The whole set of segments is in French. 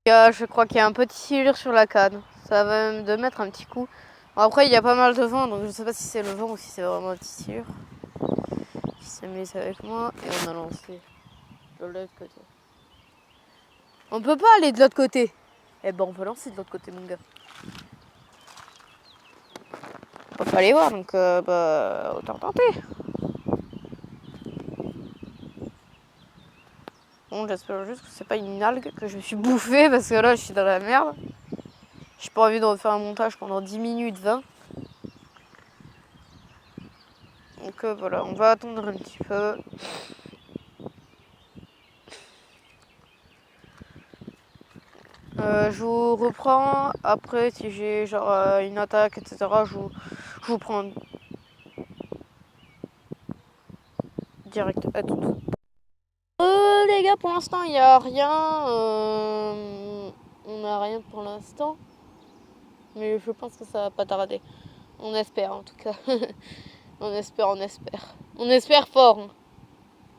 Je crois qu'il y a un petit silure sur la canne. Ça va même de mettre un petit coup. Bon, après, il y a pas mal de vent, donc je sais pas si c'est le vent ou si c'est vraiment un petit silure. Qui s'est mis avec moi et on a lancé de l'autre côté. On peut pas aller de l'autre côté. Eh ben, on peut lancer de l'autre côté, mon gars. On peut pas aller voir, donc autant tenter. Bon, j'espère juste que c'est pas une algue que je me suis bouffée parce que là, je suis dans la merde. J'ai pas envie de refaire un montage pendant 10 minutes 20. Donc voilà, on va attendre un petit peu. Je vous reprends après si j'ai genre une attaque, etc. Je vous prends direct. À tout. Les gars, pour l'instant, il n'y a rien. On n'a rien pour l'instant. Mais je pense que ça va pas tarder. On espère en tout cas. on espère. On espère fort hein,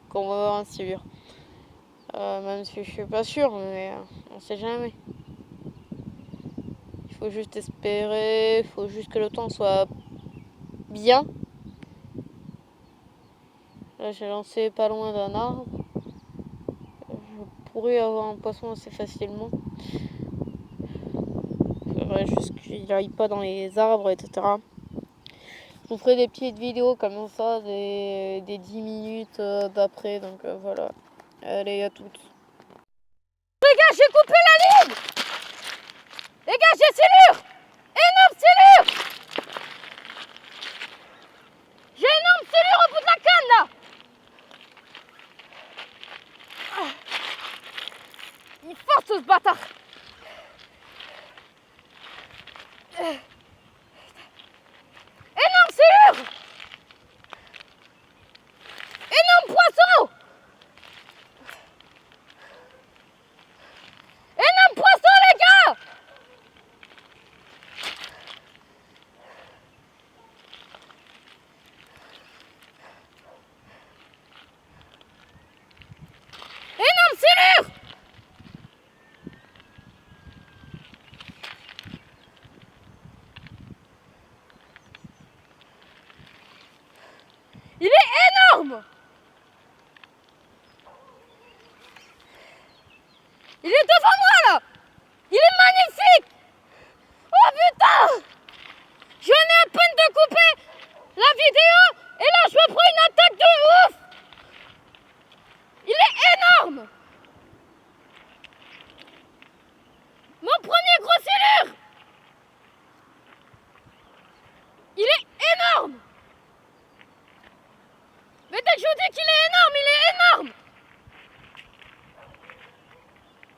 qu'on va avoir un silure. Même si je suis pas sûre, mais on sait jamais. Il faut juste espérer, il faut juste que le temps soit bien. Là, j'ai lancé pas loin d'un arbre. Je pourrais avoir un poisson assez facilement. Il faudrait juste qu'il n'aille pas dans les arbres, etc. Je vous ferai des petites vidéos comme ça, des 10 minutes d'après, donc voilà. Allez, à toutes. Les gars, j'ai coupé la ligne. Les gars, j'ai silure. Énorme silure. J'ai énorme silure au bout de la canne, là. Il est fort, ce bâtard. Énorme silure. Énorme poisson. Énorme poisson, les gars. Énorme silure. Il est énorme. Il est devant moi, là. Il est magnifique. Oh putain. Je venais à peine de couper la vidéo et là je me prends une attaque de ouf. Il est énorme. Mon premier gros silure. Il est énorme. Mais dès que je vous dis qu'il est énorme, il est énorme.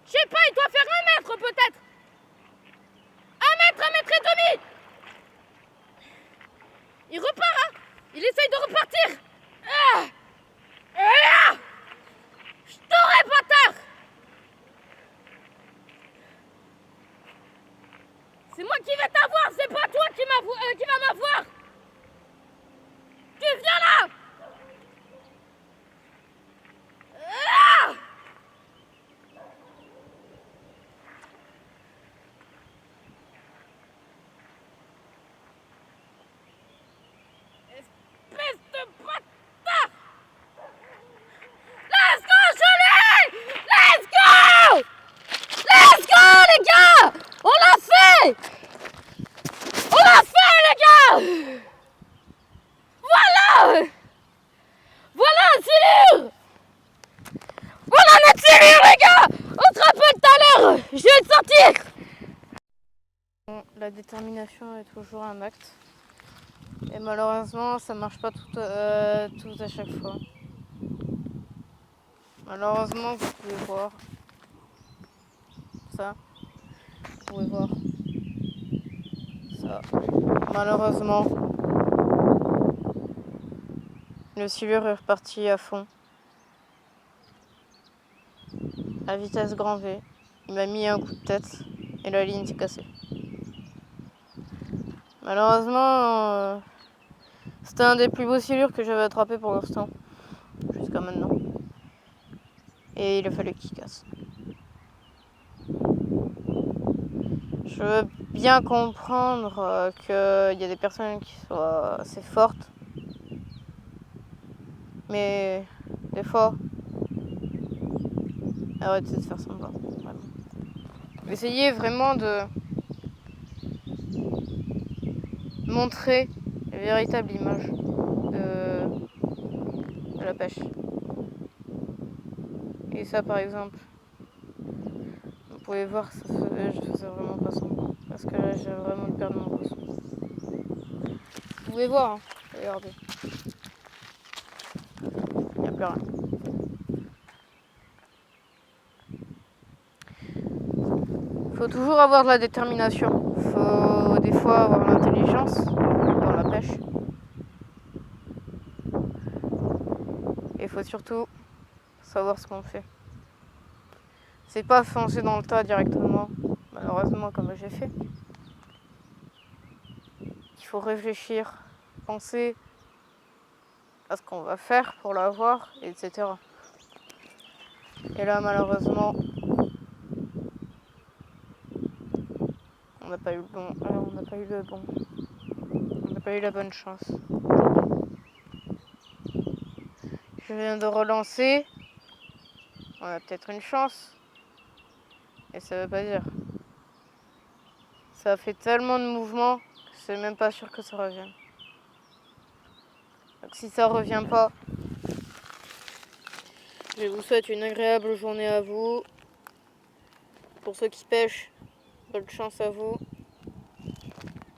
Je sais pas, il doit faire 1 mètre peut-être. 1 mètre et demi. Il repart, hein. Il essaye de repartir. Je t'aurais, bâtard. C'est moi qui vais t'avoir, c'est pas toi qui va m'avoir. Tu viens là. Espèce de bâtard. Let's go, Jolie. Let's go. Let's go, les gars. On l'a fait. On l'a fait, les gars. Voilà. Voilà un silure. Voilà notre silure, les gars. On se rappelle tout à l'heure. Je vais le sortir. Bon, la détermination est toujours un acte. Et malheureusement, ça marche pas tout à chaque fois. Malheureusement, vous pouvez voir ça. Vous pouvez voir ça. Malheureusement, le silure est reparti à fond. À vitesse grand V. Il m'a mis un coup de tête et la ligne s'est cassée. Malheureusement, c'était un des plus beaux silures que j'avais attrapé pour l'instant. Jusqu'à maintenant. Et il a fallu qu'il casse. Je veux bien comprendre qu'il y a des personnes qui soient assez fortes. Mais des fois, arrêtez de faire semblant. Vraiment. Essayez vraiment de montrer la véritable image de la pêche. Et ça, par exemple, vous pouvez voir, je faisais vraiment pas semblant. Parce que là, j'ai vraiment perdu mon poisson. Vous pouvez voir, hein. Regardez. Il n'y a plus rien. Faut toujours avoir de la détermination. Faut des fois avoir l'intelligence dans la pêche. Et il faut surtout savoir ce qu'on fait. C'est pas foncer dans le tas directement, malheureusement comme j'ai fait. Il faut réfléchir, penser à ce qu'on va faire pour l'avoir, etc. Et là, malheureusement, on n'a pas eu le bon. On n'a pas eu le bon. On n'a pas eu la bonne chance. Je viens de relancer. On a peut-être une chance. Et ça veut pas dire. Ça a fait tellement de mouvements que c'est même pas sûr que ça revienne. Donc si ça revient pas, je vous souhaite une agréable journée à vous. Pour ceux qui pêchent, bonne chance à vous.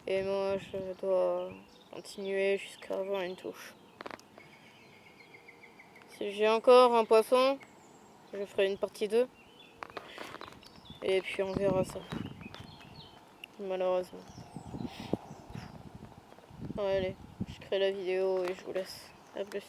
Et moi, je dois continuer jusqu'à avoir une touche. Si j'ai encore un poisson, je ferai une partie 2. Et puis on verra ça. Malheureusement. Ouais, allez, je crée la vidéo et je vous laisse. A plus.